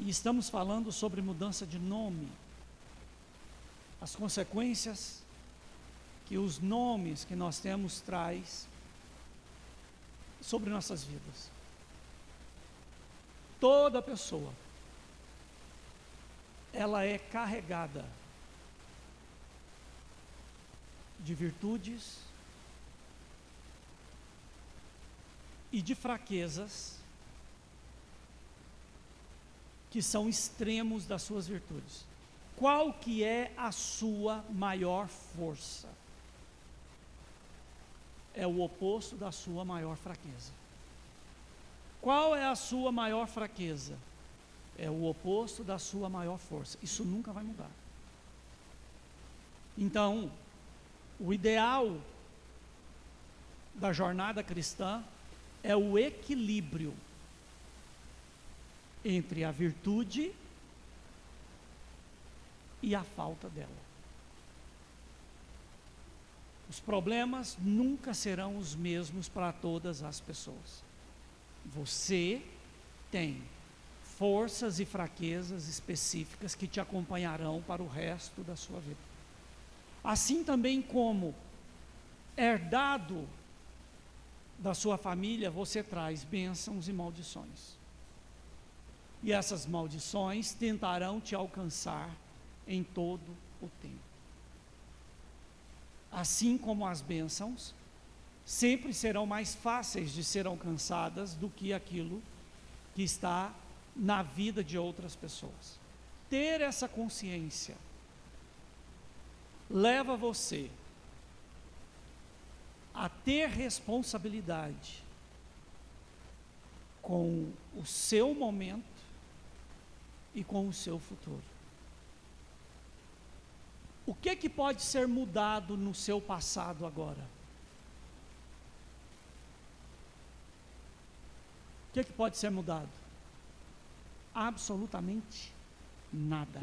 E estamos falando sobre mudança de nome. As consequências que os nomes que nós temos traz sobre nossas vidas. Toda pessoa, ela é carregada de virtudes e de fraquezas que são extremos das suas virtudes. Qual que é a sua maior força? É o oposto da sua maior fraqueza. Qual é a sua maior fraqueza? É o oposto da sua maior força. Isso nunca vai mudar. Então, o ideal da jornada cristã é o equilíbrio entre a virtude e a falta dela. Os problemas nunca serão os mesmos para todas as pessoas. Você tem forças e fraquezas específicas que te acompanharão para o resto da sua vida. Assim também como herdado da sua família, você traz bênçãos e maldições. E essas maldições tentarão te alcançar em todo o tempo. Assim como as bênçãos sempre serão mais fáceis de ser alcançadas do que aquilo que está na vida de outras pessoas. Ter essa consciência leva você a ter responsabilidade com o seu momento e com o seu futuro. O que pode ser mudado no seu passado agora? O que pode ser mudado? Absolutamente nada.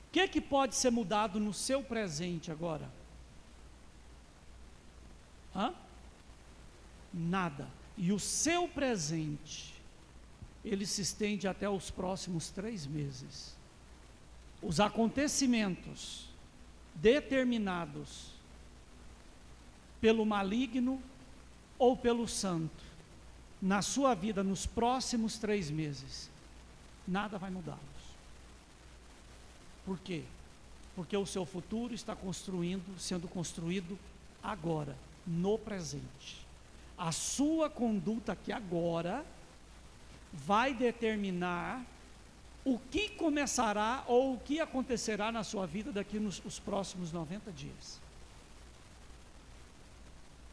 O que pode ser mudado no seu presente agora? Nada. E o seu presente, ele se estende até os próximos 3 meses. Os acontecimentos determinados pelo maligno ou pelo santo na sua vida nos próximos 3 meses, nada vai mudá-los. Por quê? Porque o seu futuro está sendo construído agora, no presente. A sua conduta aqui agora vai determinar o que começará ou o que acontecerá na sua vida daqui nos próximos 90 dias.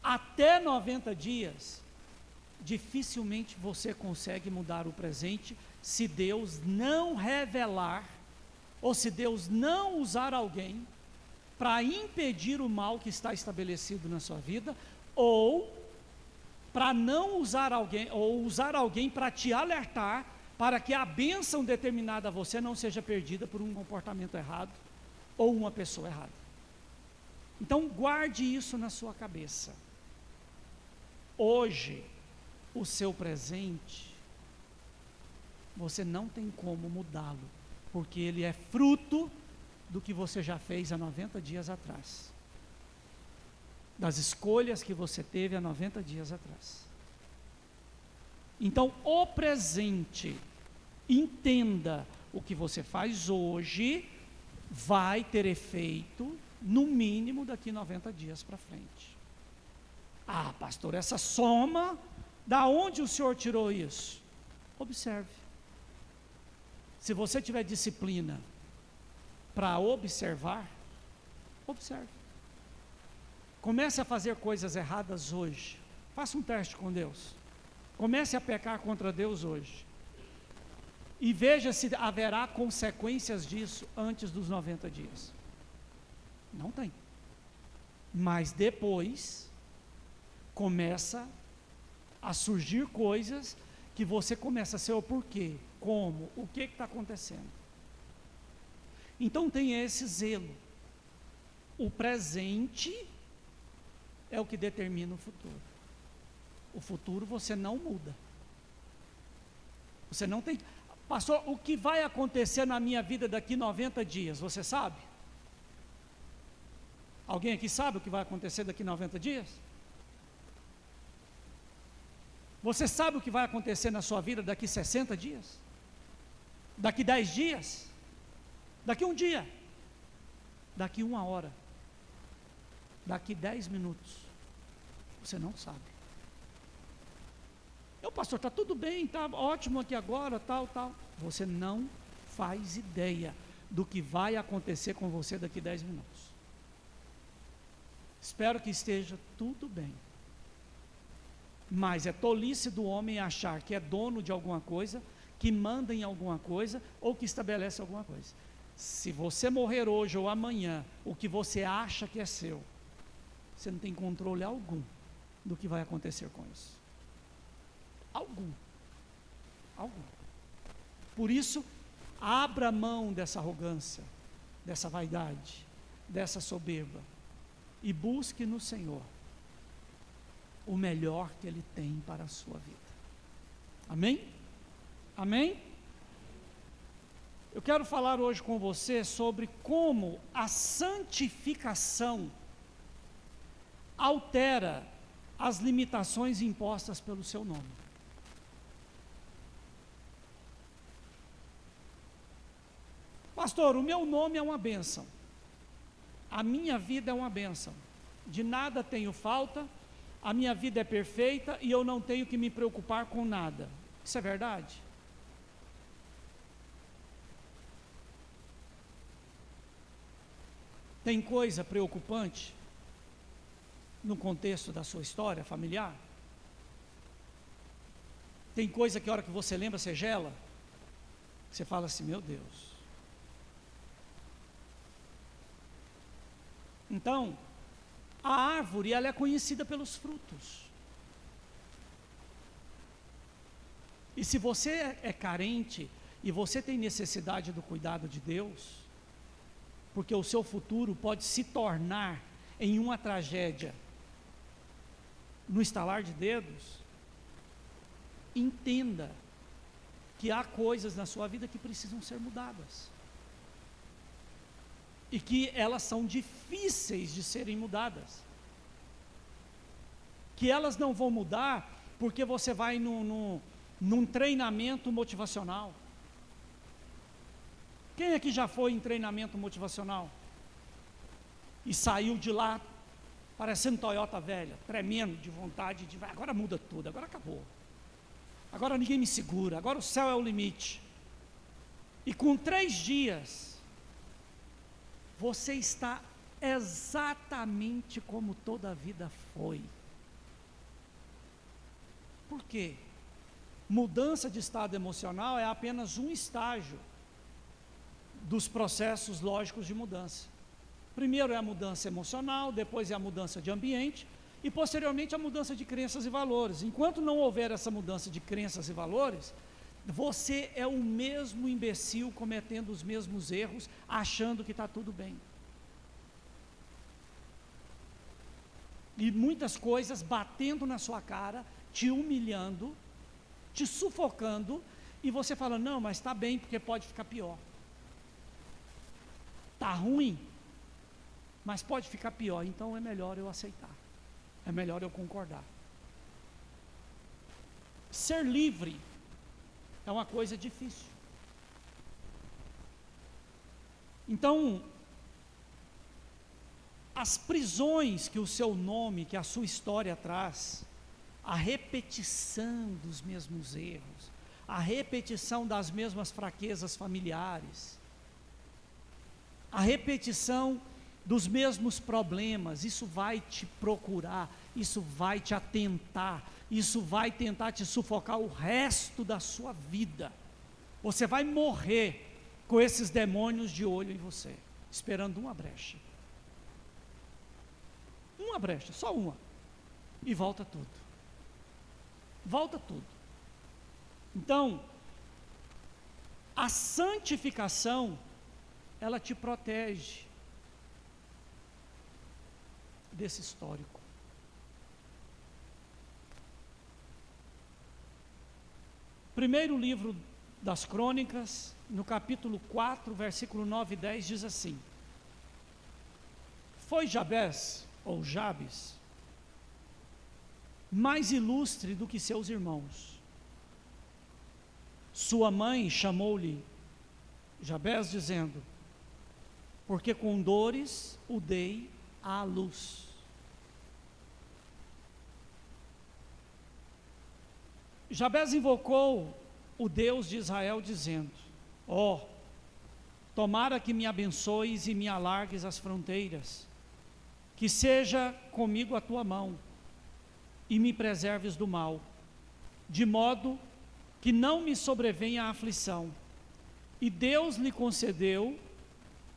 Até 90 dias, dificilmente você consegue mudar o presente se Deus não revelar, ou se Deus não usar alguém para impedir o mal que está estabelecido na sua vida, ou para não usar alguém, ou usar alguém para te alertar, para que a bênção determinada a você não seja perdida por um comportamento errado, ou uma pessoa errada. Então guarde isso na sua cabeça. Hoje, o seu presente, você não tem como mudá-lo, porque ele é fruto do que você já fez há 90 dias atrás, das escolhas que você teve há 90 dias atrás. Então, o presente, entenda, o que você faz hoje vai ter efeito, no mínimo, daqui 90 dias para frente. Ah, pastor, essa soma, da onde o senhor tirou isso? Observe. Se você tiver disciplina para observar, observe. Comece a fazer coisas erradas hoje. Faça um teste com Deus. Comece a pecar contra Deus hoje. E veja se haverá consequências disso antes dos 90 dias. Não tem. Mas depois, começa a surgir coisas que você começa a ser o porquê, como, o que está acontecendo. Então tenha esse zelo. O presente é o que determina o futuro. O futuro você não muda. Você não tem. Pastor, o que vai acontecer na minha vida daqui 90 dias, você sabe? Alguém aqui sabe o que vai acontecer daqui 90 dias? Você sabe o que vai acontecer na sua vida daqui 60 dias? Daqui 10 dias? Daqui um dia? Daqui uma hora? Daqui 10 minutos? Você não sabe. Pastor, está tudo bem, está ótimo aqui agora, tal. Você não faz ideia do que vai acontecer com você daqui 10 minutos. Espero que esteja tudo bem. Mas é tolice do homem achar que é dono de alguma coisa, que manda em alguma coisa, ou que estabelece alguma coisa. Se você morrer hoje ou amanhã, o que você acha que é seu, você não tem controle algum do que vai acontecer com isso. Algum. Por isso, abra mão dessa arrogância, dessa vaidade, dessa soberba, e busque no Senhor o melhor que Ele tem para a sua vida. Amém? Amém? Eu quero falar hoje com você sobre como a santificação altera as limitações impostas pelo seu nome. Pastor, o meu nome é uma bênção, a minha vida é uma bênção, de nada tenho falta, a minha vida é perfeita e eu não tenho que me preocupar com nada. Isso é verdade? Tem coisa preocupante no contexto da sua história familiar? Tem coisa que a hora que você lembra, você gela? Você fala assim, meu Deus. Então, a árvore, ela é conhecida pelos frutos. E se você é carente, e você tem necessidade do cuidado de Deus, porque o seu futuro pode se tornar em uma tragédia, no estalar de dedos, entenda que há coisas na sua vida que precisam ser mudadas. E que elas são difíceis de serem mudadas. Que elas não vão mudar porque você vai num treinamento motivacional. Quem aqui já foi em treinamento motivacional? E saiu de lá parecendo Toyota velha, tremendo de vontade de agora muda tudo, agora acabou. Agora ninguém me segura, agora o céu é o limite. E com 3 dias, você está exatamente como toda a vida foi. Por quê? Mudança de estado emocional é apenas um estágio dos processos lógicos de mudança. Primeiro é a mudança emocional, depois é a mudança de ambiente e posteriormente a mudança de crenças e valores. Enquanto não houver essa mudança de crenças e valores, você é o mesmo imbecil cometendo os mesmos erros, achando que está tudo bem. E muitas coisas batendo na sua cara, te humilhando, te sufocando, e você fala, não, mas está bem, porque pode ficar pior. Está ruim, mas pode ficar pior, então é melhor eu aceitar, é melhor eu concordar. Ser livre é uma coisa difícil. Então, as prisões que o seu nome, que a sua história traz, a repetição dos mesmos erros, a repetição das mesmas fraquezas familiares, a repetição dos mesmos problemas, isso vai te procurar, isso vai te atentar, isso vai tentar te sufocar o resto da sua vida. Você vai morrer com esses demônios de olho em você, esperando uma brecha. Uma brecha, só uma. E volta tudo. Volta tudo. Então, a santificação, ela te protege desse histórico. Primeiro livro das Crônicas, no capítulo 4, versículo 9 e 10, diz assim: foi Jabes, ou Jabes, mais ilustre do que seus irmãos. Sua mãe chamou-lhe Jabes, dizendo: porque com dores o dei à luz. Jabes invocou o Deus de Israel, dizendo: ó, tomara que me abençoes e me alargues as fronteiras, que seja comigo a tua mão, e me preserves do mal, de modo que não me sobrevenha a aflição. E Deus lhe concedeu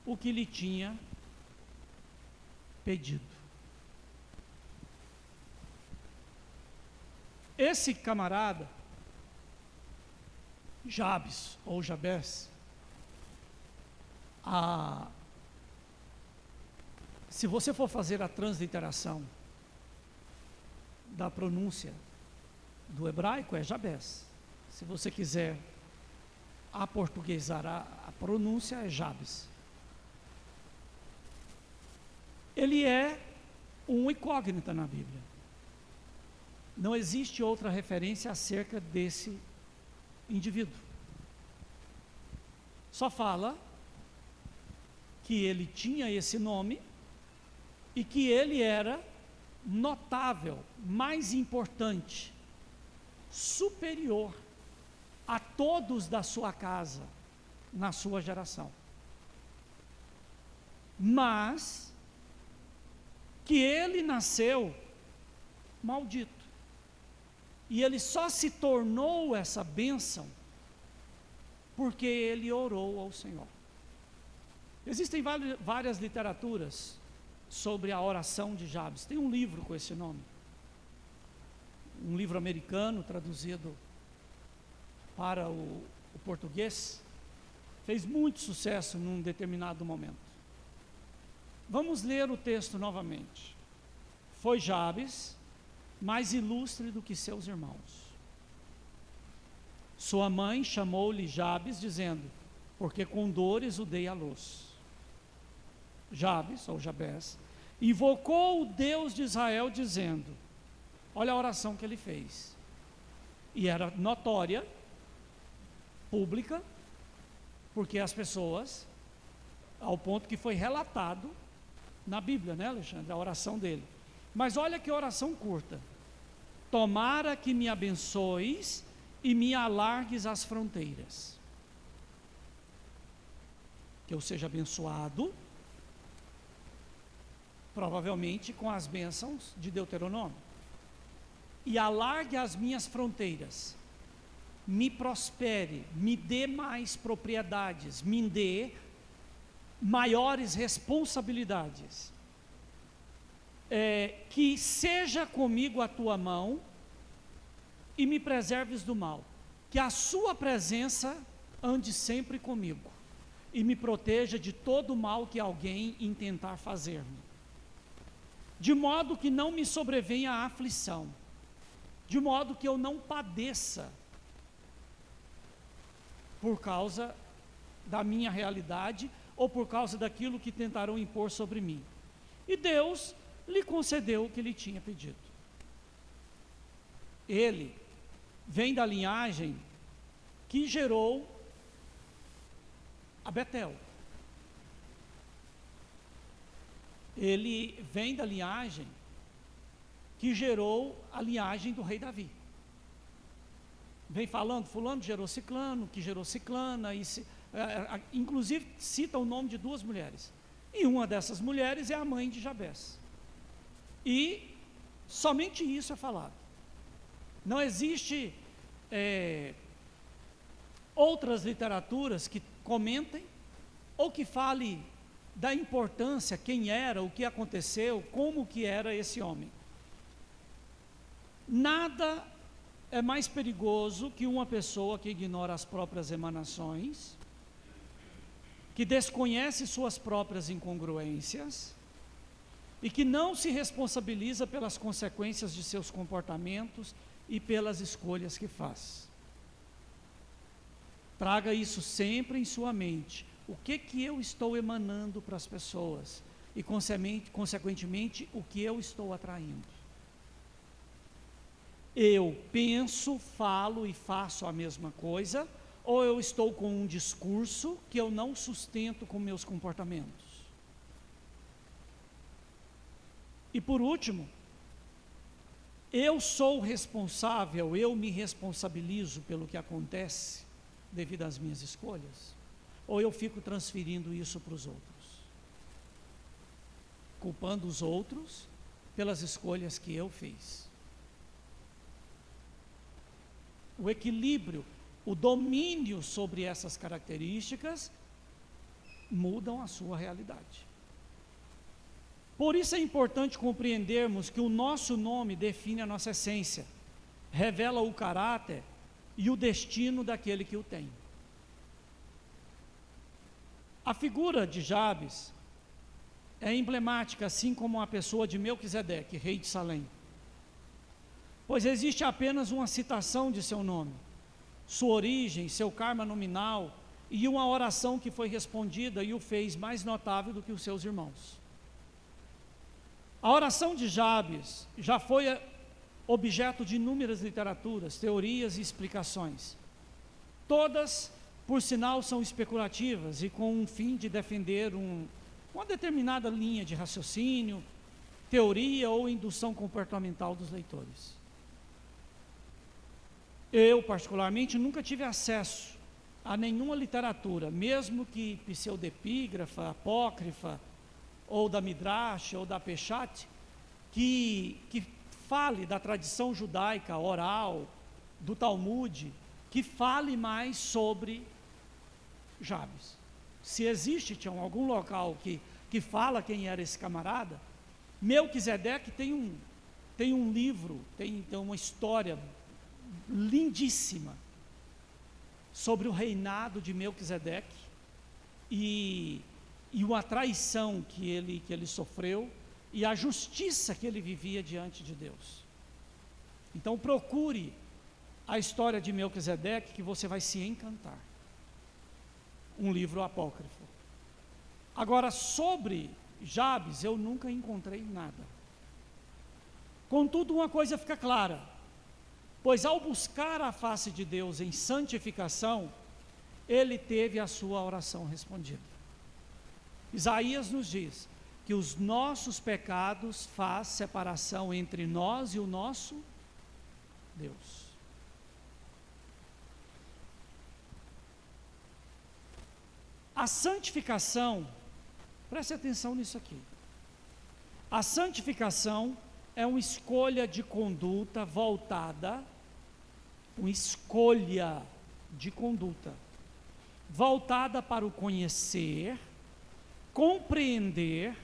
o que lhe tinha pedido. Esse camarada, Jabes, ou Jabes, se você for fazer a transliteração da pronúncia do hebraico, é Jabes. Se você quiser aportuguesar a pronúncia, é Jabes. Ele é um incógnita na Bíblia. Não existe outra referência acerca desse indivíduo. Só fala que ele tinha esse nome e que ele era notável, mais importante, superior a todos da sua casa, na sua geração. Mas que ele nasceu maldito. E ele só se tornou essa bênção porque ele orou ao Senhor. Existem várias literaturas sobre a oração de Jabes. Tem um livro com esse nome. Um livro americano traduzido para o português. Fez muito sucesso num determinado momento. Vamos ler o texto novamente. Foi Jabes mais ilustre do que seus irmãos. Sua mãe chamou-lhe Jabes, dizendo: porque com dores o dei à luz. Jabes, ou Jabes, invocou o Deus de Israel, dizendo: olha a oração que ele fez. E era notória, pública, porque as pessoas, ao ponto que foi relatado na Bíblia, né, Alexandre, a oração dele. Mas olha que oração curta: tomara que me abençoes e me alargues as fronteiras. Que eu seja abençoado, provavelmente com as bênçãos de Deuteronômio, e alargue as minhas fronteiras, me prospere, me dê mais propriedades, me dê maiores responsabilidades, que seja comigo a tua mão e me preserves do mal, que a sua presença ande sempre comigo e me proteja de todo o mal que alguém intentar fazer-me, de modo que não me sobrevenha a aflição, de modo que eu não padeça por causa da minha realidade ou por causa daquilo que tentarão impor sobre mim. E Deus lhe concedeu o que lhe tinha pedido. Ele vem da linhagem que gerou a Betel. Ele vem da linhagem que gerou a linhagem do rei Davi. Vem falando, fulano gerou ciclano, que gerou ciclana, inclusive cita o nome de duas mulheres. E uma dessas mulheres é a mãe de Jabes. E somente isso é falado. Não existe outras literaturas que comentem ou que fale da importância, quem era, o que aconteceu, como que era esse homem. Nada é mais perigoso que uma pessoa que ignora as próprias emanações, que desconhece suas próprias incongruências e que não se responsabiliza pelas consequências de seus comportamentos e pelas escolhas que faz. Traga isso sempre em sua mente. O que eu estou emanando para as pessoas? E, consequentemente, o que eu estou atraindo? Eu penso, falo e faço a mesma coisa, ou eu estou com um discurso que eu não sustento com meus comportamentos? E por último, eu sou responsável, eu me responsabilizo pelo que acontece devido às minhas escolhas? Ou eu fico transferindo isso para os outros? Culpando os outros pelas escolhas que eu fiz. O equilíbrio, o domínio sobre essas características mudam a sua realidade. Por isso é importante compreendermos que o nosso nome define a nossa essência, revela o caráter e o destino daquele que o tem. A figura de Jabes é emblemática, assim como a pessoa de Melquisedeque, rei de Salém, pois existe apenas uma citação de seu nome, sua origem, seu karma nominal e uma oração que foi respondida e o fez mais notável do que os seus irmãos. A oração de Jabes já foi objeto de inúmeras literaturas, teorias e explicações. Todas, por sinal, são especulativas e com um fim de defender uma determinada linha de raciocínio, teoria ou indução comportamental dos leitores. Eu, particularmente, nunca tive acesso a nenhuma literatura, mesmo que pseudepígrafa, apócrifa, ou da Midrash, ou da Peshat, que fale da tradição judaica oral, do Talmud, que fale mais sobre Jabes. Se existe algum local que fala quem era esse camarada, Melquisedeque tem um livro, tem uma história lindíssima sobre o reinado de Melquisedeque e uma traição que ele sofreu e a justiça que ele vivia diante de Deus. Então procure a história de Melquisedeque que você vai se encantar. Um livro apócrifo. Agora, sobre Jabes, eu nunca encontrei nada. Contudo, uma coisa fica clara, pois ao buscar a face de Deus em santificação, ele teve a sua oração respondida. Isaías nos diz que os nossos pecados faz separação entre nós e o nosso Deus. A santificação, preste atenção nisso aqui. A santificação é uma escolha de conduta voltada, uma escolha de conduta voltada para o conhecer, compreender,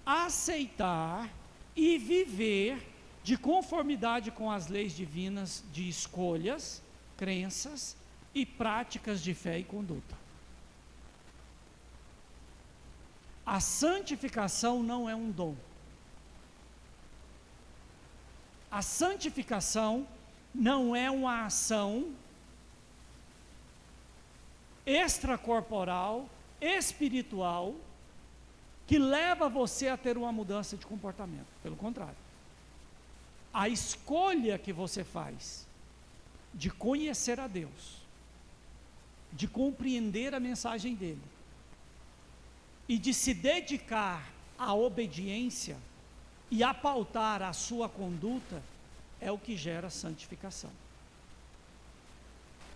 aceitar e viver de conformidade com as leis divinas de escolhas, crenças e práticas de fé e conduta. A santificação não é um dom. A santificação não é uma ação extracorporal, espiritual, que leva você a ter uma mudança de comportamento. Pelo contrário, a escolha que você faz de conhecer a Deus, de compreender a mensagem dele e de se dedicar à obediência e a pautar a sua conduta é o que gera santificação.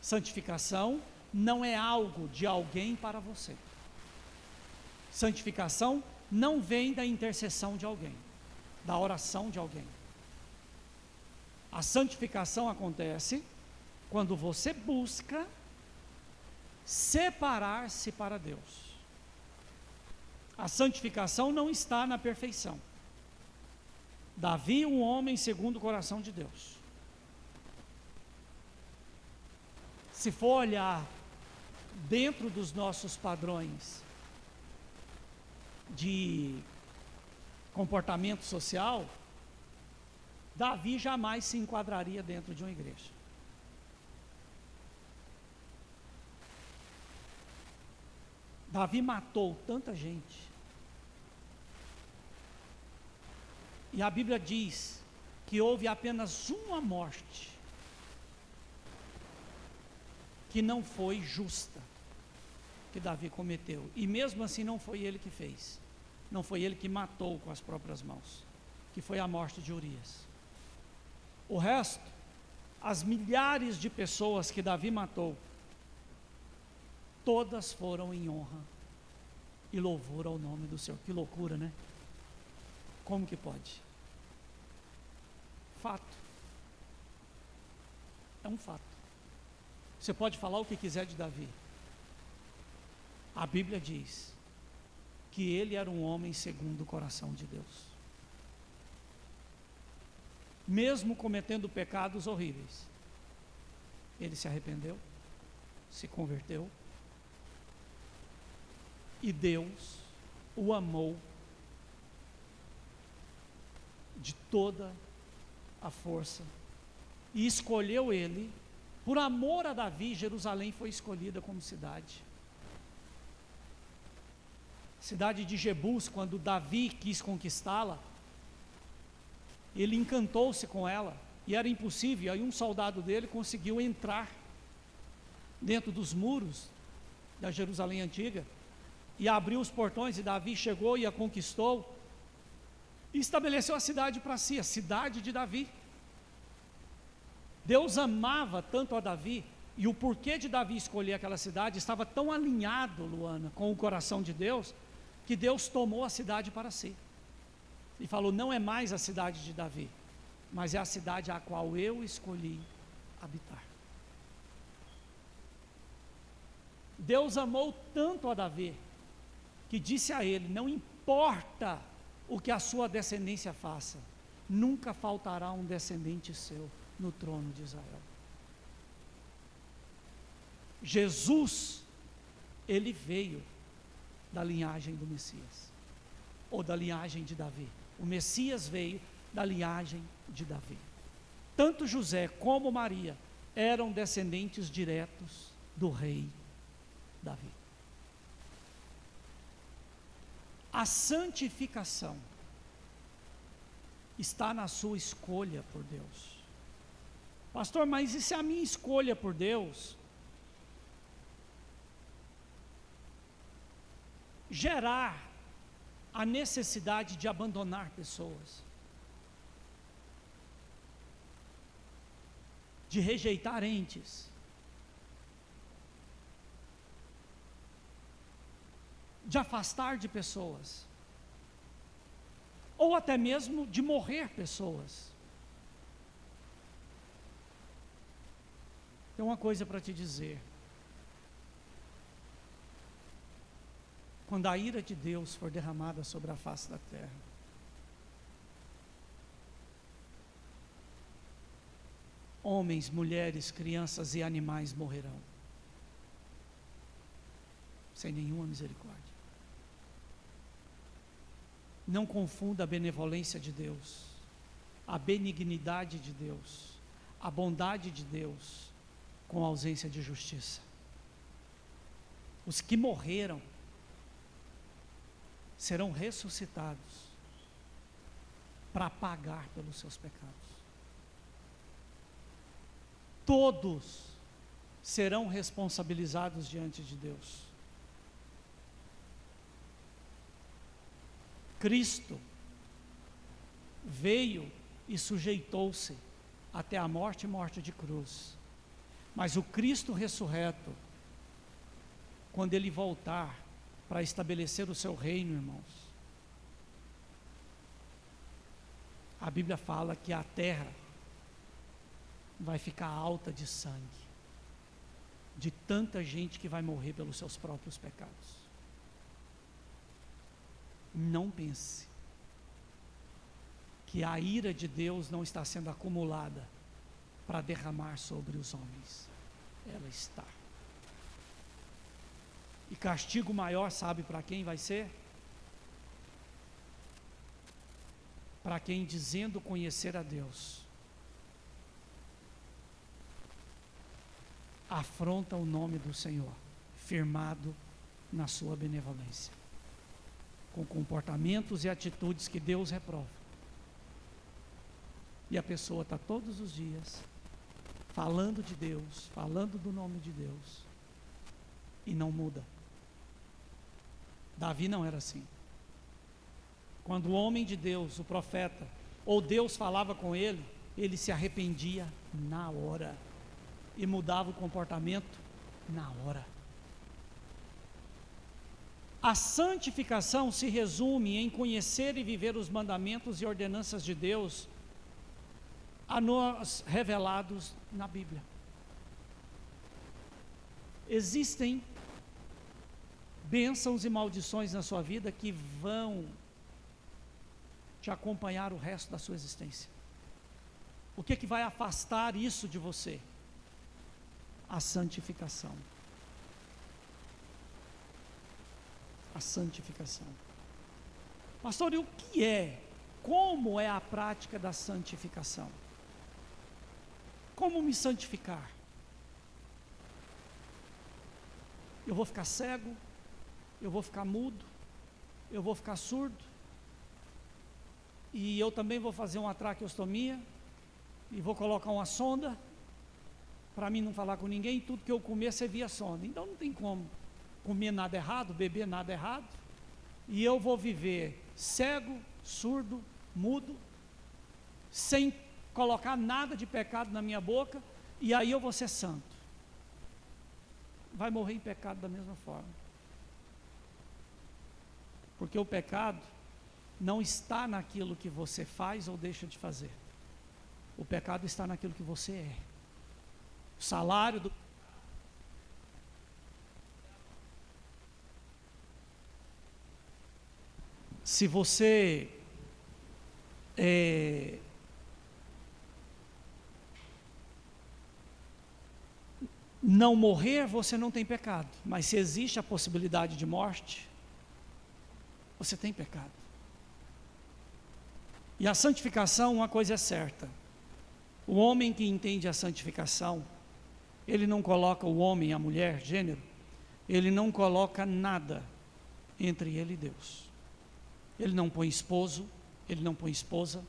Santificação não é algo de alguém para você. Santificação não vem da intercessão de alguém, da oração de alguém. A santificação acontece quando você busca separar-se para Deus. A santificação não está na perfeição. Davi, um homem segundo o coração de Deus. Se for olhar dentro dos nossos padrões de comportamento social, Davi jamais se enquadraria dentro de uma igreja. Davi matou tanta gente. E a Bíblia diz que houve apenas uma morte que não foi justa, que Davi cometeu. E mesmo assim não foi ele que fez. Não foi ele que matou com as próprias mãos, que foi a morte de Urias. O resto, as milhares de pessoas que Davi matou, todas foram em honra e louvor ao nome do Senhor. Que loucura, né? Como que pode? Fato. É um fato. Você pode falar o que quiser de Davi. A Bíblia diz que ele era um homem segundo o coração de Deus. Mesmo cometendo pecados horríveis, ele se arrependeu, se converteu, e Deus o amou de toda a força, e escolheu ele. Por amor a Davi, Jerusalém foi escolhida como cidade. Cidade de Jebus, quando Davi quis conquistá-la, ele encantou-se com ela, e era impossível. Aí um soldado dele conseguiu entrar dentro dos muros da Jerusalém antiga, e abriu os portões, e Davi chegou e a conquistou, e estabeleceu a cidade para si, a cidade de Davi. Deus amava tanto a Davi, e o porquê de Davi escolher aquela cidade estava tão alinhado, Luana, com o coração de Deus, que Deus tomou a cidade para si, e falou: não é mais a cidade de Davi, mas é a cidade a qual eu escolhi habitar. Deus amou tanto a Davi, que disse a ele: não importa o que a sua descendência faça, nunca faltará um descendente seu no trono de Israel. Jesus, ele veio da linhagem do Messias, ou da linhagem de Davi. O Messias veio da linhagem de Davi. Tanto José como Maria eram descendentes diretos do rei Davi. A santificação está na sua escolha por Deus. Pastor, mas e se a minha escolha por Deus gerar a necessidade de abandonar pessoas, de rejeitar entes, de afastar de pessoas, ou até mesmo de morrer pessoas? Tem uma coisa para te dizer: quando a ira de Deus for derramada sobre a face da terra, homens, mulheres, crianças e animais morrerão, sem nenhuma misericórdia. Não confunda a benevolência de Deus, a benignidade de Deus, a bondade de Deus com a ausência de justiça. Os que morreram serão ressuscitados para pagar pelos seus pecados. Todos serão responsabilizados diante de Deus. Cristo veio e sujeitou-se até a morte e morte de cruz. Mas o Cristo ressurreto, quando Ele voltar para estabelecer o seu reino, irmãos, a Bíblia fala que a terra vai ficar alta de sangue, de tanta gente que vai morrer pelos seus próprios pecados. Não pense que a ira de Deus não está sendo acumulada para derramar sobre os homens. Ela está. E castigo maior, sabe para quem vai ser? Para quem, dizendo conhecer a Deus, afronta o nome do Senhor, firmado na sua benevolência, com comportamentos e atitudes que Deus reprova. E a pessoa está todos os dias falando de Deus, falando do nome de Deus, e não muda. Davi não era assim. Quando o homem de Deus, o profeta, ou Deus falava com ele, ele se arrependia na hora e mudava o comportamento na hora. A santificação se resume em conhecer e viver os mandamentos e ordenanças de Deus a nós revelados na Bíblia. Existem bênçãos e maldições na sua vida que vão te acompanhar o resto da sua existência. O que vai afastar isso de você? A santificação. A santificação. Pastor, e o que é? Como é a prática da santificação? Como me santificar? Eu vou ficar cego? Eu vou ficar mudo? Eu vou ficar surdo? E eu também vou fazer uma traqueostomia? E vou colocar uma sonda? Para mim não falar com ninguém, tudo que eu comer você via sonda. Então não tem como comer nada errado, beber nada errado. E eu vou viver cego, surdo, mudo, sem colocar nada de pecado na minha boca, e aí eu vou ser santo. Vai morrer em pecado da mesma forma. Porque o pecado não está naquilo que você faz ou deixa de fazer. O pecado está naquilo que você é. O salário do se você não morrer, você não tem pecado. Mas se existe a possibilidade de morte, você tem pecado. E a santificação, uma coisa é certa: o homem que entende a santificação, ele não coloca o homem, a mulher, gênero, ele não coloca nada entre ele e Deus. Ele não põe esposo, ele não põe esposa,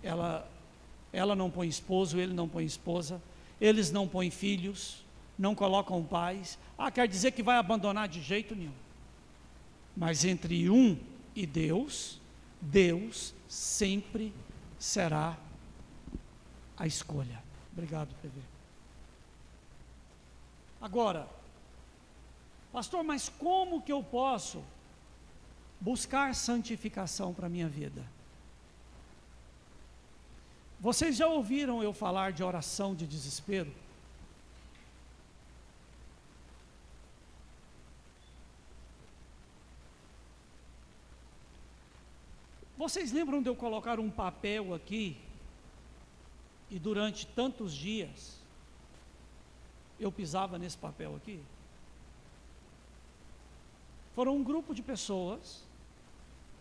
ela não põe esposo, ele não põe esposa, eles não põem filhos, não colocam pais. Quer dizer que vai abandonar de jeito nenhum. Mas entre um e Deus, Deus sempre será a escolha. Obrigado, PV. Agora, pastor, mas como que eu posso buscar santificação para a minha vida? Vocês já ouviram eu falar de oração de desespero? Vocês lembram de eu colocar um papel aqui, e durante tantos dias, eu pisava nesse papel aqui? Foram um grupo de pessoas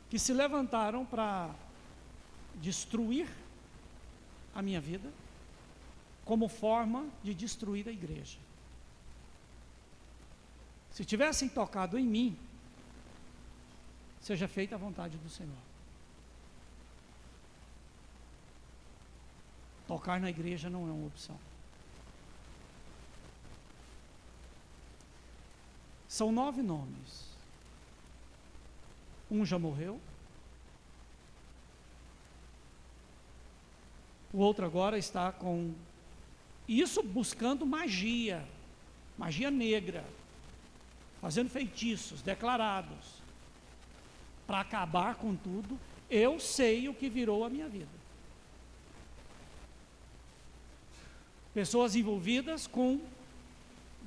que se levantaram para destruir a minha vida, como forma de destruir a igreja. Se tivessem tocado em mim, seja feita a vontade do Senhor. Tocar na igreja não é uma opção. São 9 nomes. Um já morreu. O outro agora está com isso, buscando magia negra, fazendo feitiços declarados, para acabar com tudo. Eu sei o que virou a minha vida. Pessoas envolvidas com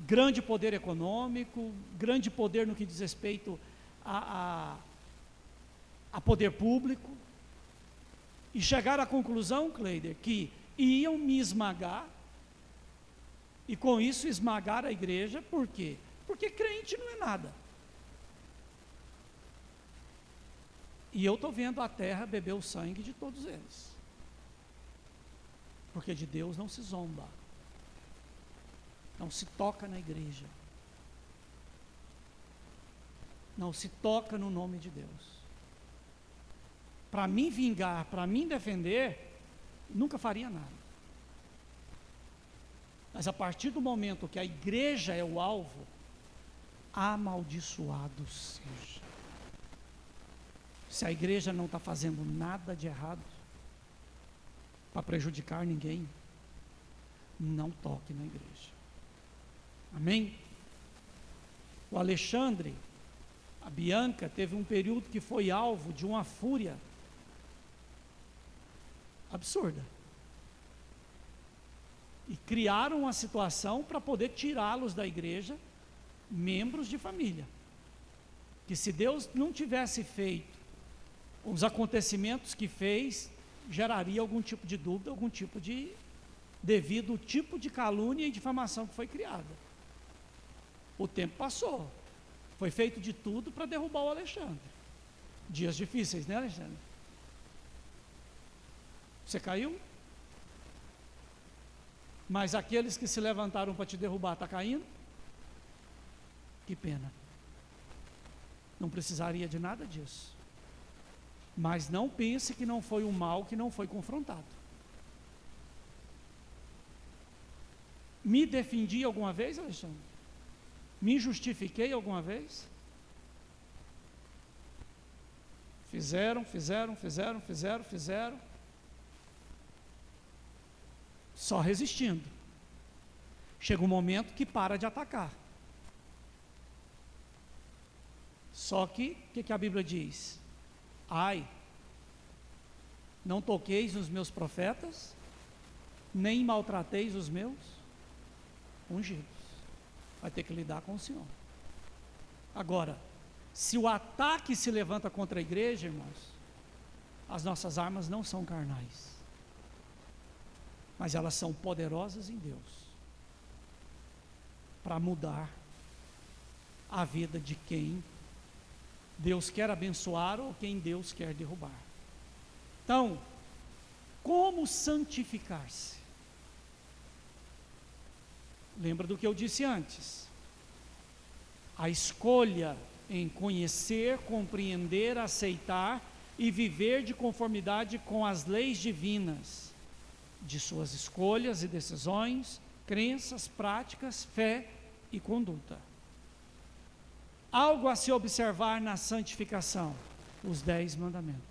grande poder econômico, grande poder no que diz respeito a poder público, e chegaram à conclusão, Cleider, que iam me esmagar, e com isso esmagar a igreja. Por quê? Porque crente não é nada. E eu estou vendo a terra beber o sangue de todos eles, porque de Deus não se zomba, não se toca na igreja. Não se toca no nome de Deus. Para mim vingar, para mim defender, nunca faria nada. Mas a partir do momento que a igreja é o alvo, amaldiçoado seja. Se a igreja não está fazendo nada de errado para prejudicar ninguém, não toque na igreja. Amém? O Alexandre, a Bianca, teve um período que foi alvo de uma fúria absurda. E criaram uma situação para poder tirá-los da igreja, membros de família. Que se Deus não tivesse feito os acontecimentos que fez, geraria algum tipo de dúvida, algum tipo de, devido ao tipo de calúnia e difamação que foi criada. O tempo passou, foi feito de tudo para derrubar o Alexandre. Dias difíceis, né, Alexandre? Você caiu? Mas aqueles que se levantaram para te derrubar, está caindo? Que pena. Não precisaria de nada disso. Mas não pense que não foi um mal que não foi confrontado. Me defendi alguma vez, Alexandre? Me justifiquei alguma vez? Fizeram. Só resistindo. Chega um momento que para de atacar. Só que, o que a Bíblia diz? Ai, não toqueis nos meus profetas, nem maltrateis os meus ungidos. Vai ter que lidar com o Senhor. Agora, se o ataque se levanta contra a igreja, irmãos, as nossas armas não são carnais, mas elas são poderosas em Deus para mudar a vida de quem Deus quer abençoar ou quem Deus quer derrubar. Então, como santificar-se? Lembra do que eu disse antes? A escolha em conhecer, compreender, aceitar e viver de conformidade com as leis divinas, de suas escolhas e decisões, crenças, práticas, fé e conduta. Algo a se observar na santificação: os 10 mandamentos.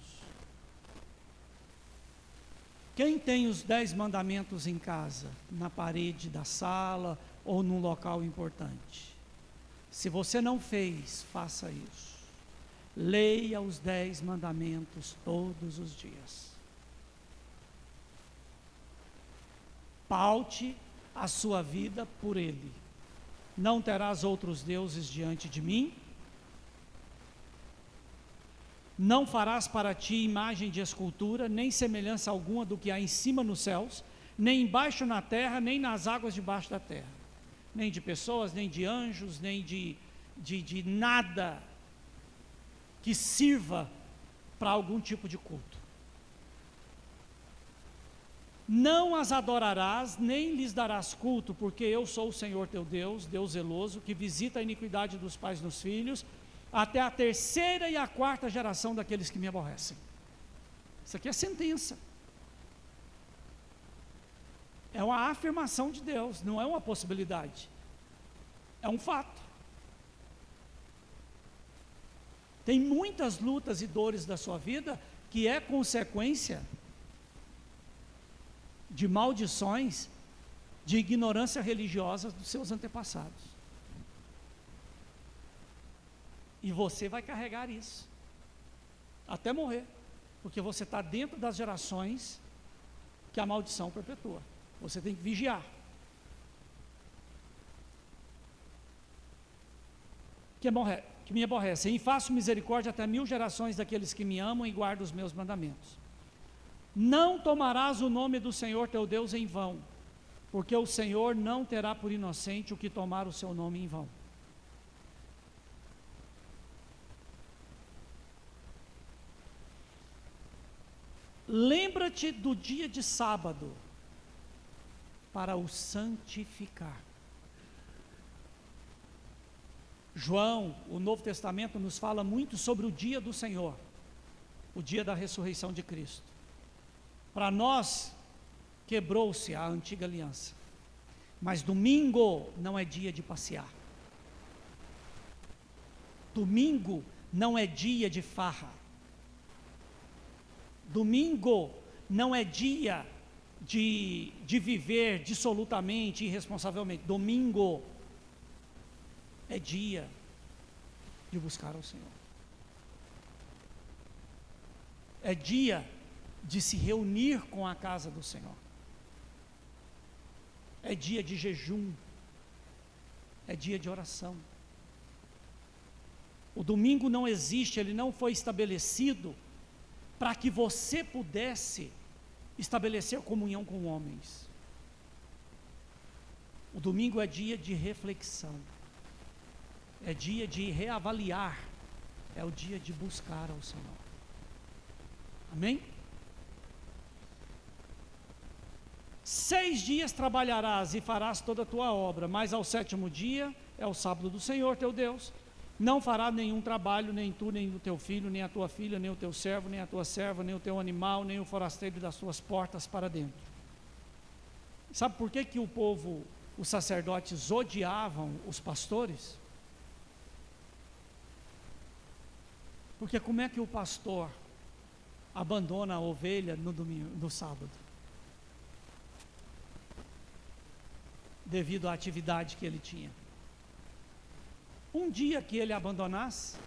Quem tem os 10 mandamentos em casa, na parede da sala ou num local importante? Se você não fez, faça isso. Leia os 10 mandamentos todos os dias. Paute a sua vida por ele. Não terás outros deuses diante de mim. Não farás para ti imagem de escultura, nem semelhança alguma do que há em cima nos céus, nem embaixo na terra, nem nas águas debaixo da terra. Nem de pessoas, nem de anjos, nem de nada que sirva para algum tipo de culto. Não as adorarás, nem lhes darás culto, porque eu sou o Senhor teu Deus, Deus zeloso, que visita a iniquidade dos pais nos filhos, até a 3ª e a 4ª geração daqueles que me aborrecem. Isso aqui é sentença. É uma afirmação de Deus, não é uma possibilidade. É um fato. Tem muitas lutas e dores da sua vida que é consequência de maldições, de ignorância religiosa dos seus antepassados. E você vai carregar isso até morrer, porque você está dentro das gerações que a maldição perpetua. Você tem que vigiar. Que me aborrecem, e faço misericórdia até 1000 gerações daqueles que me amam e guardam os meus mandamentos. Não tomarás o nome do Senhor teu Deus em vão, porque o Senhor não terá por inocente o que tomar o seu nome em vão. Lembra-te do dia de sábado para o santificar. João, o Novo Testamento nos fala muito sobre o dia do Senhor, o dia da ressurreição de Cristo. Para nós, quebrou-se a antiga aliança, mas domingo não é dia de passear. Domingo não é dia de farra. Domingo não é dia de viver dissolutamente, irresponsavelmente. Domingo é dia de buscar ao Senhor. É dia de se reunir com a casa do Senhor. É dia de jejum. É dia de oração. O domingo não existe, ele não foi estabelecido para que você pudesse estabelecer comunhão com homens. O domingo é dia de reflexão, é dia de reavaliar, é o dia de buscar ao Senhor. Amém? 6 dias trabalharás e farás toda a tua obra, mas ao 7º dia é o sábado do Senhor teu Deus. Não fará nenhum trabalho, nem tu, nem o teu filho, nem a tua filha, nem o teu servo, nem a tua serva, nem o teu animal, nem o forasteiro das tuas portas para dentro. Sabe por que que o povo, os sacerdotes odiavam os pastores? Porque como é que o pastor abandona a ovelha no domingo, no sábado? Devido à atividade que ele tinha. Um dia que ele abandonasse,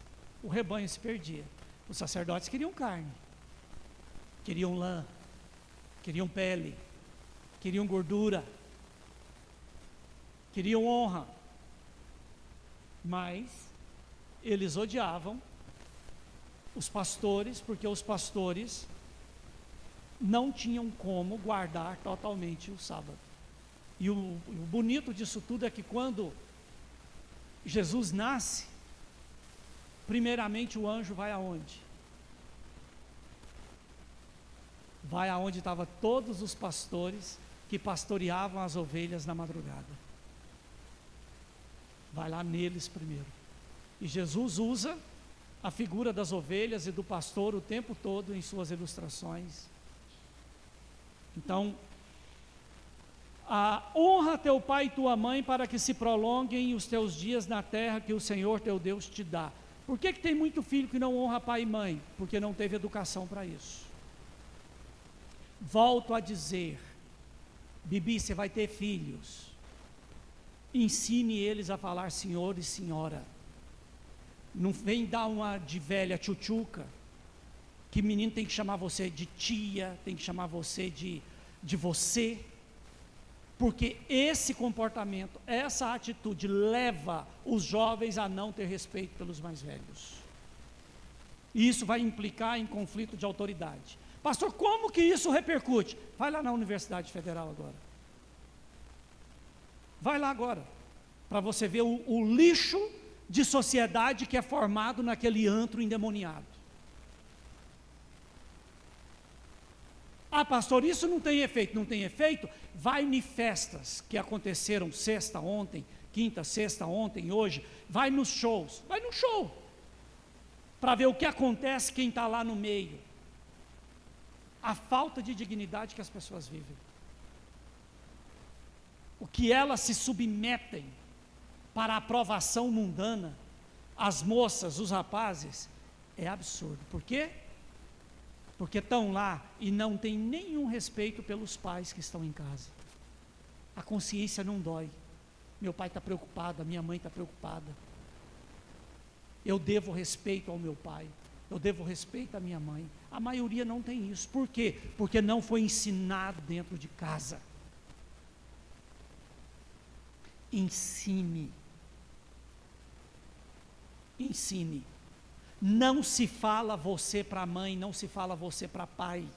o rebanho se perdia. Os sacerdotes queriam carne, queriam lã, queriam pele, queriam gordura, queriam honra, mas eles odiavam os pastores, porque os pastores não tinham como guardar totalmente o sábado. E o bonito disso tudo é que quando Jesus nasce, primeiramente o anjo vai aonde? Vai aonde estavam todos os pastores que pastoreavam as ovelhas na madrugada. Vai lá neles primeiro. E Jesus usa a figura das ovelhas e do pastor o tempo todo em suas ilustrações. Então, honra teu pai e tua mãe para que se prolonguem os teus dias na terra que o Senhor teu Deus te dá. Por que tem muito filho que não honra pai e mãe? Porque não teve educação para isso. Volto a dizer, Bibi, você vai ter filhos, ensine eles a falar senhor e senhora. Não vem dar uma de velha tchutchuca, que menino tem que chamar você de tia, tem que chamar você de você. Porque esse comportamento, essa atitude leva os jovens a não ter respeito pelos mais velhos. E isso vai implicar em conflito de autoridade. Pastor, como que isso repercute? Vai lá na Universidade Federal agora. Vai lá agora, para você ver o lixo de sociedade que é formado naquele antro endemoniado. Ah, pastor, isso não tem efeito. Não tem efeito? Vai em festas que aconteceram sexta ontem, quinta, sexta ontem, hoje. Vai nos shows. Vai no show. Para ver o que acontece quem está lá no meio. A falta de dignidade que as pessoas vivem. O que elas se submetem para a aprovação mundana. As moças, os rapazes. É absurdo. Por quê? Porque estão lá e não tem nenhum respeito pelos pais que estão em casa. A consciência não dói. Meu pai está preocupado, a minha mãe está preocupada. Eu devo respeito ao meu pai, eu devo respeito à minha mãe. A maioria não tem isso. Por quê? Porque não foi ensinado dentro de casa. Ensine. Ensine. Não se fala você para mãe, não se fala você para pai,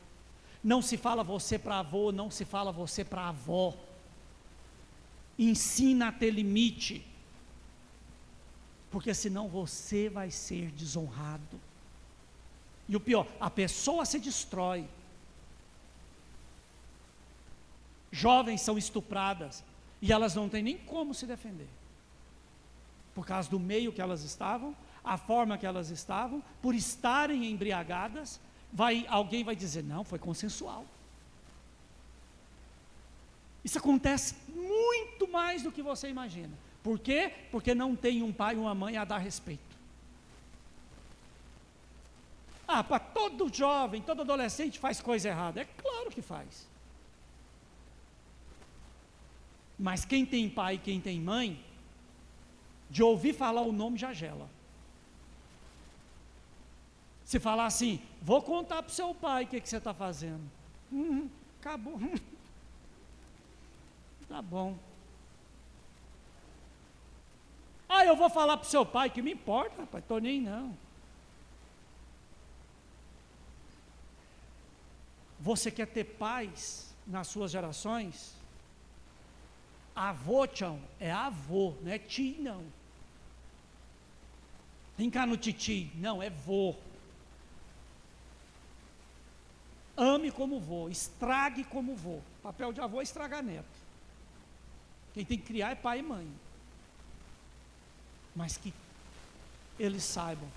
não se fala você para avô, não se fala você para avó. Ensina a ter limite, porque senão você vai ser desonrado. E o pior, a pessoa se destrói. Jovens são estupradas e elas não têm nem como se defender. por causa do meio que elas estavam, a forma que elas estavam, por estarem embriagadas, alguém vai dizer, não, foi consensual. Isso acontece muito mais do que você imagina. Por quê? Porque não tem um pai e uma mãe a dar respeito. Para todo jovem, todo adolescente faz coisa errada. É claro que faz. Mas quem tem pai e quem tem mãe, de ouvir falar o nome já gela. Se falar assim, vou contar para o seu pai o que você está fazendo. Acabou. Tá bom. Eu vou falar para o seu pai, que me importa, rapaz, estou nem não. Você quer ter paz nas suas gerações? Avô, tchau, é avô, não é ti, não. Vem cá no titi, não, é vô. Ame como vô, estrague como vô. Papel de avô é estragar neto. Quem tem que criar é pai e mãe. Mas que eles saibam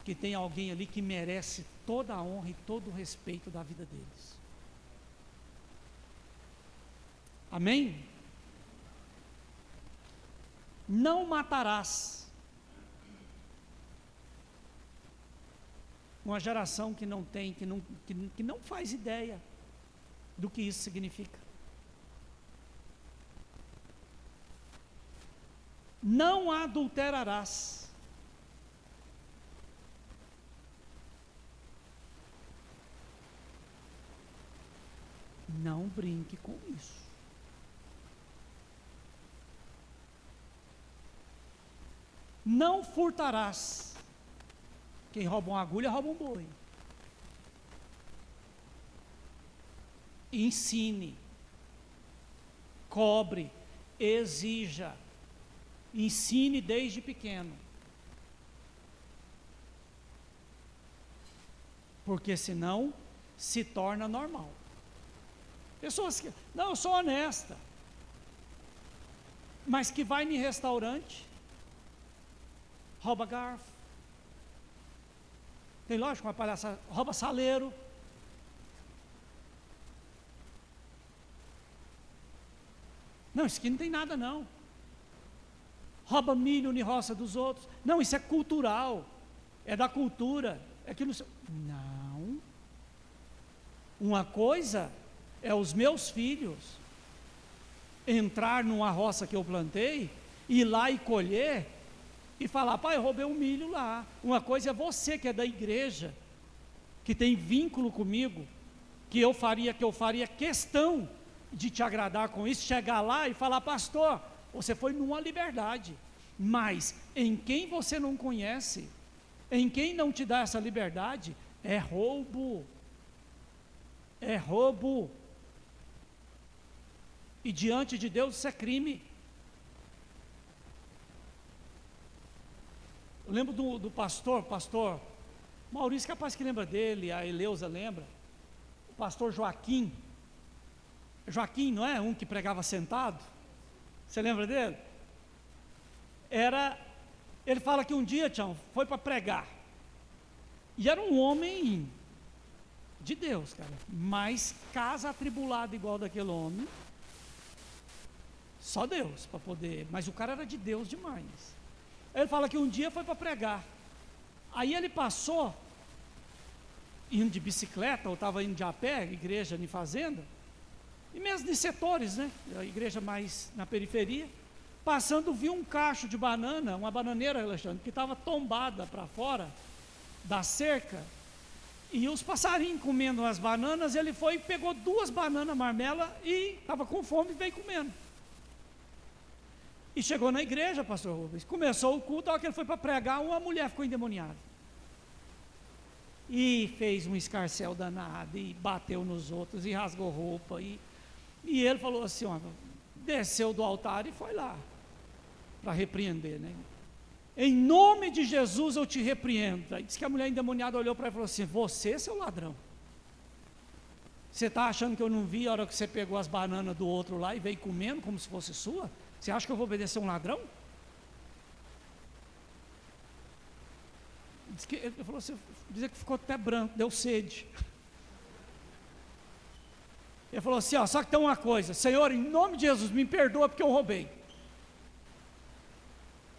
que tem alguém ali que merece toda a honra e todo o respeito da vida deles. Amém? Não matarás. Uma geração que não tem, que não faz ideia do que isso significa. Não adulterarás. Não brinque com isso. Não furtarás. Quem rouba uma agulha, rouba um boi. Ensine, cobre, exija, ensine desde pequeno. Porque senão se torna normal. Pessoas que, não, eu sou honesta, mas que vai em restaurante, rouba garfo. Tem lógico, uma palhaçada, rouba saleiro. Não, isso aqui não tem nada não. Rouba milho na roça dos outros. Não, isso é cultural, é da cultura. É que não. Uma coisa é os meus filhos entrar numa roça que eu plantei, ir lá e colher, e falar, pai, eu roubei um milho lá. Uma coisa é você que é da igreja, que tem vínculo comigo, que eu faria questão de te agradar com isso, chegar lá e falar, pastor, você foi numa liberdade, mas em quem você não conhece, em quem não te dá essa liberdade, é roubo. É roubo. E diante de Deus isso é crime. Eu lembro do pastor Maurício, capaz que lembra dele, a Eleusa lembra, o pastor Joaquim, não é? Um que pregava sentado, você lembra dele? Ele fala que um dia, tchau, foi para pregar, e era um homem de Deus, cara, mas casa atribulada igual daquele homem, só Deus para poder, mas o cara era de Deus demais. Ele fala que um dia foi para pregar, aí ele passou, indo de bicicleta, ou estava indo de a pé, igreja em fazenda, e mesmo de setores, né, a igreja mais na periferia, passando viu um cacho de banana, uma bananeira, Alexandre, que estava tombada para fora da cerca, e os passarinhos comendo as bananas, ele foi e pegou 2 bananas marmela, e estava com fome e veio comendo. E chegou na igreja, pastor Rubens, começou o culto, a hora que ele foi para pregar, uma mulher ficou endemoniada. E fez um escarcéu danado, e bateu nos outros, e rasgou roupa, e ele falou assim, ó, desceu do altar e foi lá, para repreender, né? Em nome de Jesus eu te repreendo. Aí disse que a mulher endemoniada olhou para ele e falou assim, você, seu ladrão, você está achando que eu não vi a hora que você pegou as bananas do outro lá, e veio comendo como se fosse sua? Você acha que eu vou obedecer um ladrão? Ele falou assim, dizia que ficou até branco, deu sede. Ele falou assim, ó, só que tem uma coisa, Senhor, em nome de Jesus, me perdoa porque eu roubei.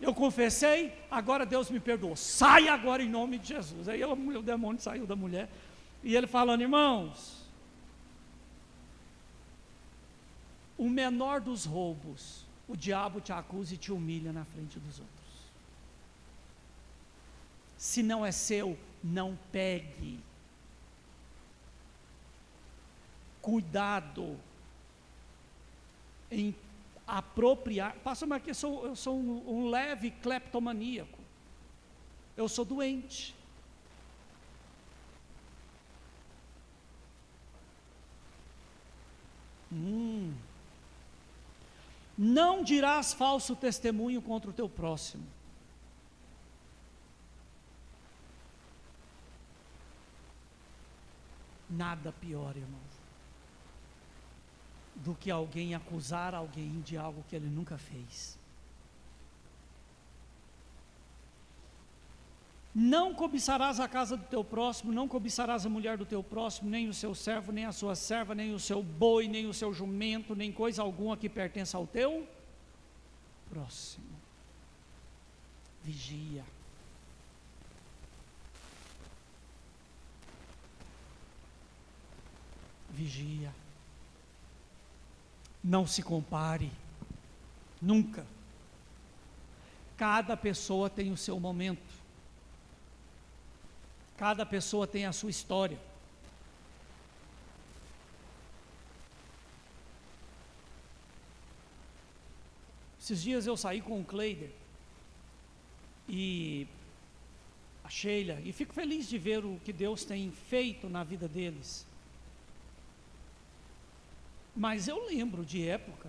Eu confessei, agora Deus me perdoou. Sai agora em nome de Jesus. Aí o demônio saiu da mulher. E ele falando, irmãos, o menor dos roubos, o diabo te acusa e te humilha na frente dos outros. Se não é seu, não pegue. Cuidado em apropriar. Pastor Marquinhos, eu sou um leve cleptomaníaco. Eu sou doente. Não dirás falso testemunho contra o teu próximo. Nada pior, irmãos, do que alguém acusar alguém de algo que ele nunca fez. Não cobiçarás a casa do teu próximo, não cobiçarás a mulher do teu próximo, nem o seu servo, nem a sua serva, nem o seu boi, nem o seu jumento, nem coisa alguma que pertença ao teu próximo. Vigia. Vigia. Não se compare, nunca. Cada pessoa tem o seu momento. Cada pessoa tem a sua história. Esses dias eu saí com o Cleider e a Sheila, e fico feliz de ver o que Deus tem feito na vida deles. Mas eu lembro de época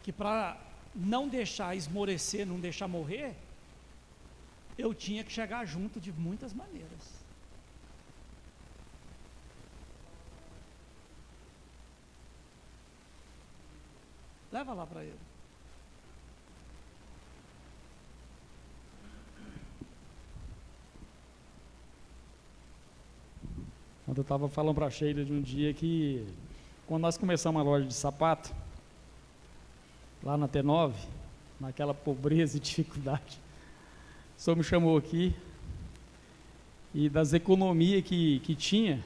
que para não deixar esmorecer, não deixar morrer, eu tinha que chegar junto de muitas maneiras. Leva lá para ele. Quando eu estava falando para a Sheila de um dia que, quando nós começamos a loja de sapato, lá na T9, naquela pobreza e dificuldade, o senhor me chamou aqui, e das economias que tinha,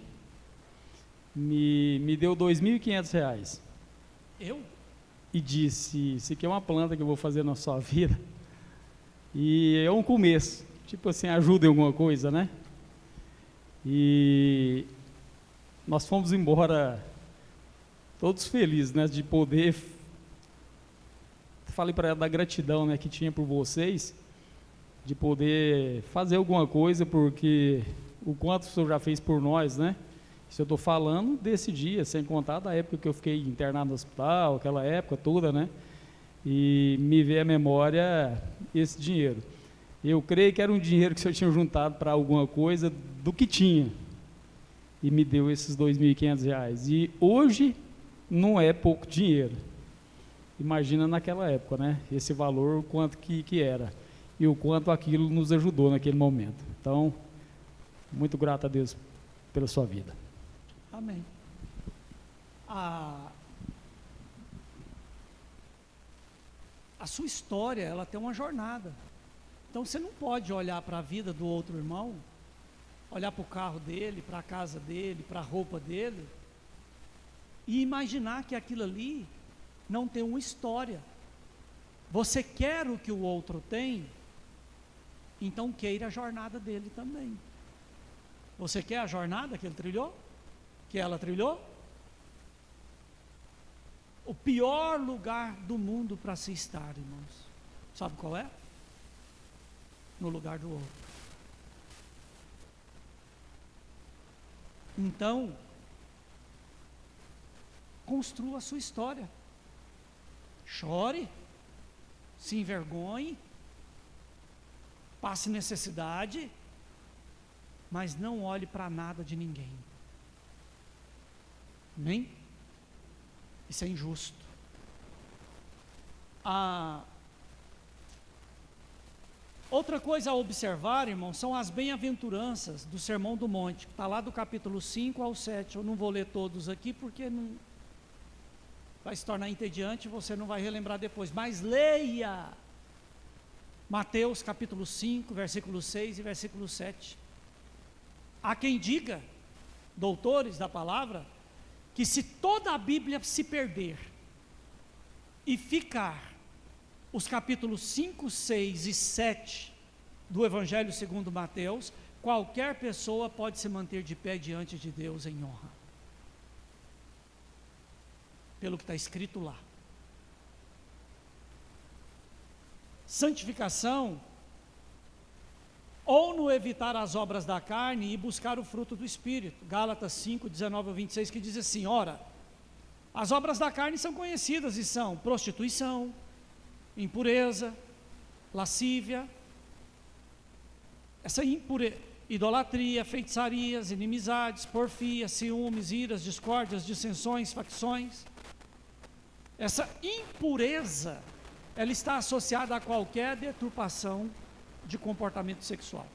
me deu R$2.500. Eu? E disse, isso aqui é uma planta que eu vou fazer na sua vida, e é um começo, tipo assim, ajuda em alguma coisa, né? E nós fomos embora todos felizes, né, de poder. Falei para ela da gratidão, né, que tinha por vocês, de poder fazer alguma coisa, porque o quanto o senhor já fez por nós, né? Se eu estou falando desse dia, sem contar da época que eu fiquei internado no hospital, aquela época toda, né? E me veio à memória esse dinheiro. Eu creio que era um dinheiro que o senhor tinha juntado para alguma coisa do que tinha. E me deu esses R$2.500. E hoje não é pouco dinheiro. Imagina naquela época, né? Esse valor, o quanto que era. E o quanto aquilo nos ajudou naquele momento. Então, muito grato a Deus pela sua vida. Amém. A sua história, ela tem uma jornada. Então você não pode olhar para a vida do outro irmão, olhar para o carro dele, para a casa dele, para a roupa dele, e imaginar que aquilo ali não tem uma história. Você quer o que o outro tem, então queira a jornada dele também. Você quer a jornada que ele trilhou? Que ela trilhou? O pior lugar do mundo para se estar, irmãos, sabe qual é? No lugar do outro. Então, construa a sua história. Chore, se envergonhe, passe necessidade, mas não olhe para nada de ninguém. Amém? Isso é injusto. Outra coisa a observar, irmão, são as bem-aventuranças do Sermão do Monte, que está lá do capítulo 5 ao 7. Eu não vou ler todos aqui, porque não vai se tornar entediante e você não vai relembrar depois. Mas leia Mateus capítulo 5, versículo 6 e versículo 7. Há quem diga, doutores da palavra, que se toda a Bíblia se perder e ficar os capítulos 5, 6 e 7 do Evangelho segundo Mateus, qualquer pessoa pode se manter de pé diante de Deus em honra. Pelo que está escrito lá. Santificação, ou no evitar as obras da carne e buscar o fruto do Espírito. Gálatas 5, 19 ao 26, que diz assim: ora, as obras da carne são conhecidas e são prostituição, impureza, lascívia, essa idolatria, feitiçarias, inimizades, porfias, ciúmes, iras, discórdias, dissensões, facções. Essa impureza, ela está associada a qualquer deturpação de comportamento sexual.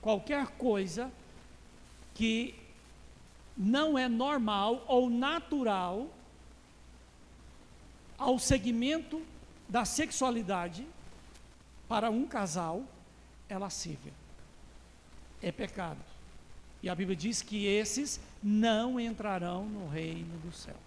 Qualquer coisa que não é normal ou natural ao segmento da sexualidade para um casal é lascívia, é pecado. E a Bíblia diz que esses não entrarão no reino dos céus.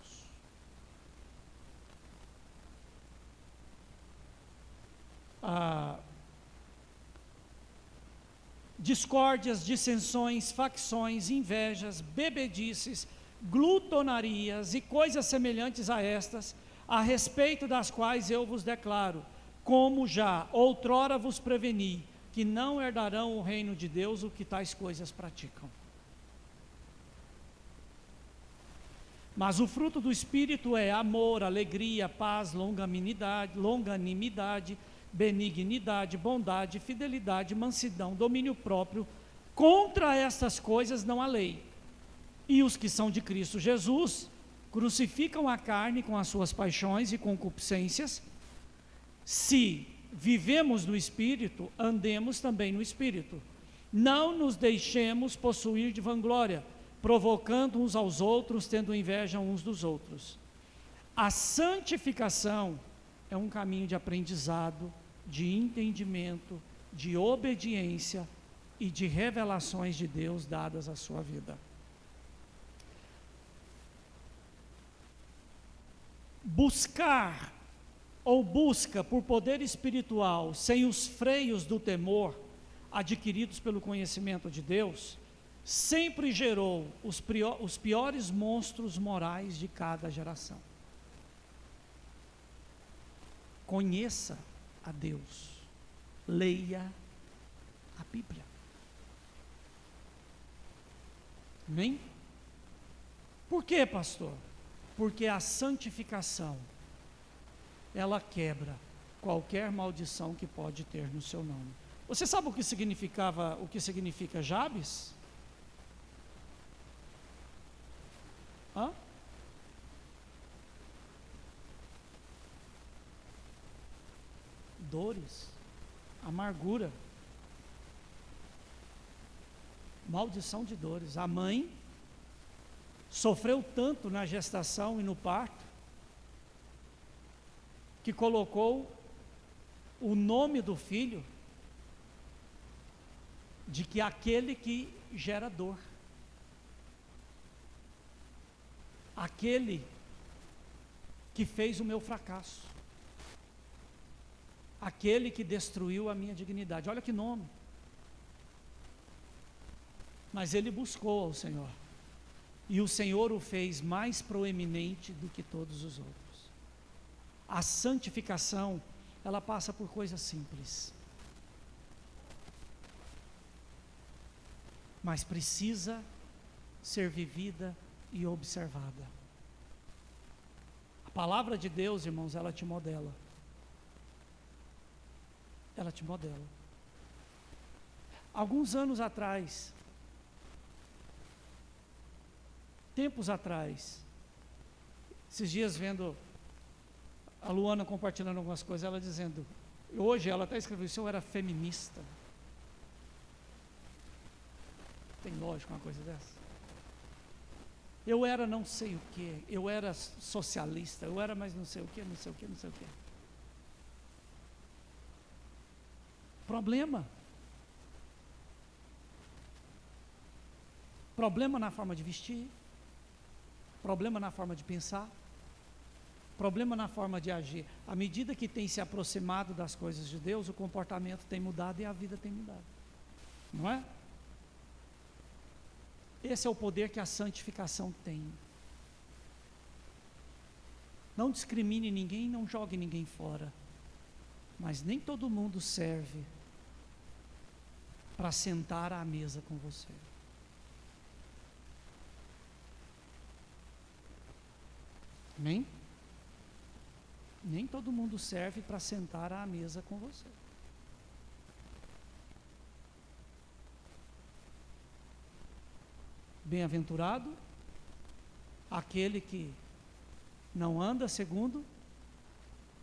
Discórdias, dissensões, facções, invejas, bebedices, glutonarias e coisas semelhantes a estas, a respeito das quais eu vos declaro, como já outrora vos preveni, que não herdarão o reino de Deus o que tais coisas praticam. Mas o fruto do Espírito é amor, alegria, paz, longanimidade, benignidade, bondade, fidelidade, mansidão, domínio próprio. Contra estas coisas não há lei. E os que são de Cristo Jesus crucificam a carne com as suas paixões e concupiscências. Se vivemos no Espírito, andemos também no Espírito. Não nos deixemos possuir de vanglória, provocando uns aos outros, tendo inveja uns dos outros. A santificação é um caminho de aprendizado, de entendimento, de obediência e de revelações de Deus dadas à sua vida. Buscar ou busca por poder espiritual sem os freios do temor adquiridos pelo conhecimento de Deus sempre gerou os piores monstros morais de cada geração. Conheça a Deus, leia a Bíblia. Amém? Por quê, pastor? Porque a santificação, ela quebra qualquer maldição que pode ter no seu nome. Você sabe o que significa Jabes? Hã? Dores, amargura, maldição de dores. A mãe sofreu tanto na gestação e no parto, que colocou o nome do filho de que aquele que gera dor, aquele que fez o meu fracasso, aquele que destruiu a minha dignidade. Olha que nome. Mas ele buscou ao Senhor, e o Senhor o fez mais proeminente do que todos os outros. A santificação, ela passa por coisas simples, mas precisa ser vivida e observada. A palavra de Deus, irmãos, ela te modela. Ela te modela. Alguns anos atrás, tempos atrás, esses dias vendo a Luana compartilhando algumas coisas, ela dizendo: Hoje ela até escreveu, se eu era feminista. Tem lógica uma coisa dessa? Eu era não sei o que, eu era socialista, eu era mais não sei o que, não sei o que, não sei o que. Problema. Problema na forma de vestir, problema na forma de pensar, problema na forma de agir. À medida que tem se aproximado das coisas de Deus, o comportamento tem mudado e a vida tem mudado. Não é? Esse é o poder que a santificação tem. Não discrimine ninguém, não jogue ninguém fora. Mas nem todo mundo serve para sentar à mesa com você. Amém? Nem todo mundo serve para sentar à mesa com você. Bem-aventurado aquele que não anda segundo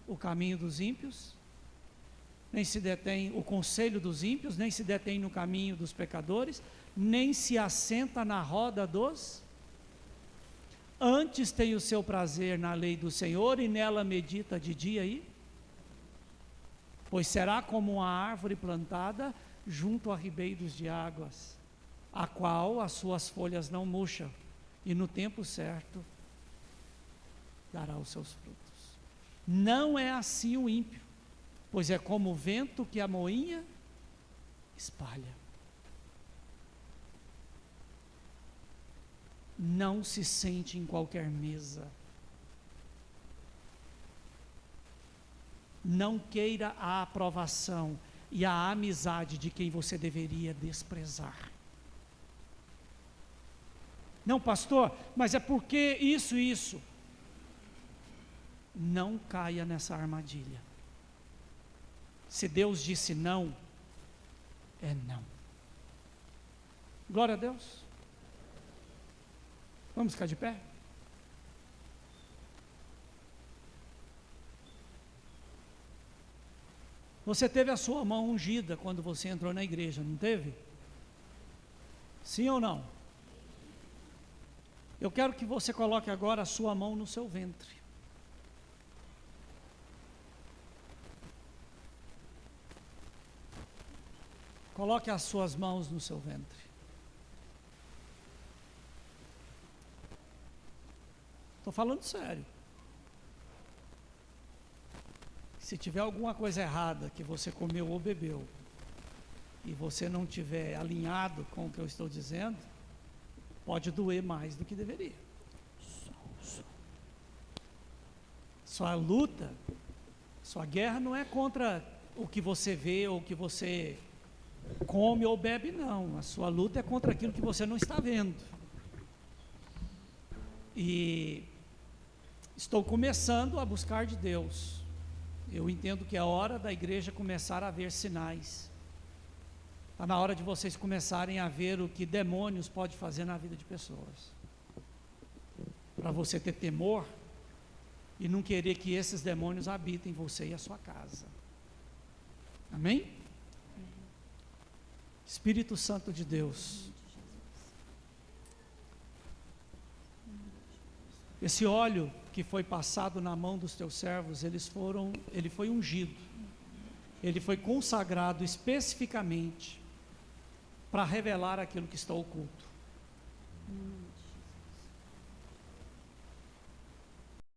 o caminho dos ímpios, nem se detém o conselho dos ímpios, nem se detém no caminho dos pecadores, nem se assenta na roda dos. Antes tem o seu prazer na lei do Senhor e nela medita de dia pois será como uma árvore plantada junto a ribeiros de águas, a qual as suas folhas não murcham, e no tempo certo dará os seus frutos. Não é assim o ímpio, pois é como o vento que a moinha espalha. Não se sente em qualquer mesa. Não queira a aprovação e a amizade de quem você deveria desprezar. Não, pastor, mas é porque isso. Não caia nessa armadilha. Se Deus disse não, é não. Glória a Deus. Vamos ficar de pé? Você teve a sua mão ungida quando você entrou na igreja, não teve? Sim ou não? Eu quero que você coloque agora a sua mão no seu ventre. Coloque as suas mãos no seu ventre. Estou falando sério. Se tiver alguma coisa errada que você comeu ou bebeu, e você não tiver alinhado com o que eu estou dizendo, pode doer mais do que deveria. Sua luta, sua guerra não é contra o que você vê ou o que você come ou bebe, não. A sua luta é contra aquilo que você não está vendo. E estou começando a buscar de Deus. Eu entendo que é hora da igreja começar a ver sinais. Está na hora de vocês começarem a ver o que demônios podem fazer na vida de pessoas. Para você ter temor e não querer que esses demônios habitem você e a sua casa. Amém? Espírito Santo de Deus. Esse óleo que foi passado na mão dos teus servos, ele foi ungido, ele foi consagrado especificamente para revelar aquilo que está oculto.